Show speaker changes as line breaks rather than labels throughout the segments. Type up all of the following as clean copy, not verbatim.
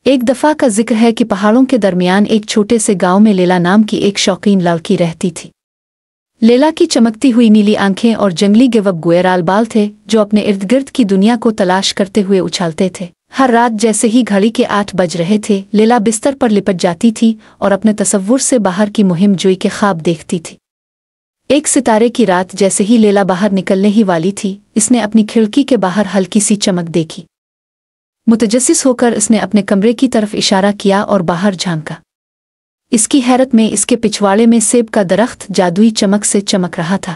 ایک دفعہ کا ذکر ہے کہ پہاڑوں کے درمیان ایک چھوٹے سے گاؤں میں لیلا نام کی ایک شوقین لڑکی رہتی تھی۔ لیلا کی چمکتی ہوئی نیلی آنکھیں اور جنگلی گیوب گوئرال بال تھے جو اپنے ارد گرد کی دنیا کو تلاش کرتے ہوئے اچھالتے تھے۔ ہر رات جیسے ہی گھڑی کے 8 بج رہے تھے، لیلا بستر پر لپٹ جاتی تھی اور اپنے تصور سے باہر کی مہم جوئی کے خواب دیکھتی تھی۔ ایک ستارے کی رات جیسے ہی لیلا باہر نکلنے ہی والی تھی، اس نے اپنی کھڑکی کے باہر ہلکی سی چمک دیکھی۔ متجسس ہو کر اس نے اپنے کمرے کی طرف اشارہ کیا اور باہر جھانکا۔ اس کی حیرت میں اس کے پچھواڑے میں سیب کا درخت جادوئی چمک سے چمک رہا تھا۔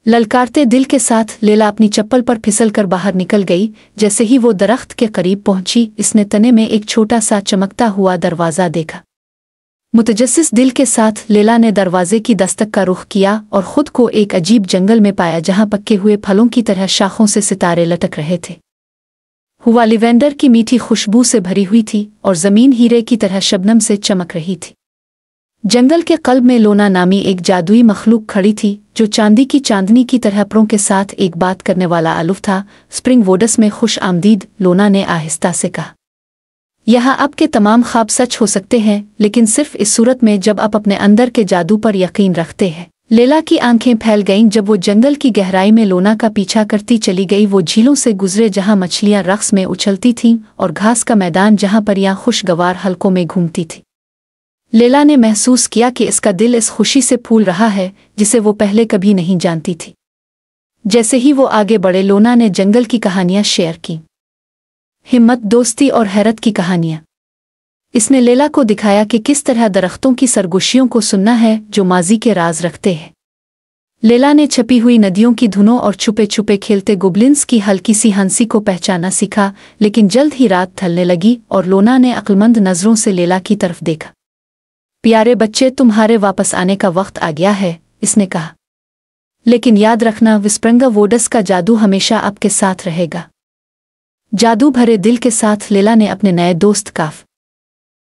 للکارتے دل کے ساتھ لیلا اپنی چپل پر پھسل کر باہر نکل گئی۔ جیسے ہی وہ درخت کے قریب پہنچی، اس نے تنے میں ایک چھوٹا سا چمکتا ہوا دروازہ دیکھا۔ متجسس دل کے ساتھ لیلا نے دروازے کی دستک کا رخ کیا اور خود کو ایک عجیب جنگل میں پایا جہاں پکے ہوئے پھلوں کی طرح شاخوں سے ستارے لٹک رہے تھے۔ ہوا لیوینڈر کی میٹھی خوشبو سے بھری ہوئی تھی اور زمین ہیرے کی طرح شبنم سے چمک رہی تھی۔ جنگل کے قلب میں لونا نامی ایک جادوئی مخلوق کھڑی تھی جو چاندی کی چاندنی کی طرح پروں کے ساتھ ایک بات کرنے والا الف تھا۔ اسپرنگ ووڈس میں خوش آمدید، لونا نے آہستہ سے کہا۔ یہاں آپ کے تمام خواب سچ ہو سکتے ہیں، لیکن صرف اس صورت میں جب آپ اپنے اندر کے جادو پر یقین رکھتے ہیں۔ لیلا کی آنکھیں پھیل گئیں جب وہ جنگل کی گہرائی میں لونا کا پیچھا کرتی چلی گئی۔ وہ جھیلوں سے گزرے جہاں مچھلیاں رقص میں اچھلتی تھیں اور گھاس کا میدان جہاں پریاں خوشگوار حلقوں میں گھومتی تھی۔ لیلا نے محسوس کیا کہ اس کا دل اس خوشی سے پھول رہا ہے جسے وہ پہلے کبھی نہیں جانتی تھی۔ جیسے ہی وہ آگے بڑھے، لونا نے جنگل کی کہانیاں شیئر کی، ہمت، دوستی اور حیرت کی کہانیاں۔ اس نے لیلا کو دکھایا کہ کس طرح درختوں کی سرگوشیوں کو سننا ہے جو ماضی کے راز رکھتے ہیں۔ لیلا نے چھپی ہوئی ندیوں کی دھنوں اور چھپے چھپے کھیلتے گوبلنز کی ہلکی سی ہنسی کو پہچانا سیکھا، لیکن جلد ہی رات ڈھلنے لگی اور لونا نے عقلمند نظروں سے لیلا کی طرف دیکھا۔ پیارے بچے، تمہارے واپس آنے کا وقت آ گیا ہے، اس نے کہا، لیکن یاد رکھنا، وسپرنگ ووڈس کا جادو ہمیشہ آپ کے ساتھ رہے گا۔ جادو بھرے دل کے ساتھ لیلا نے اپنے نئے دوست کاف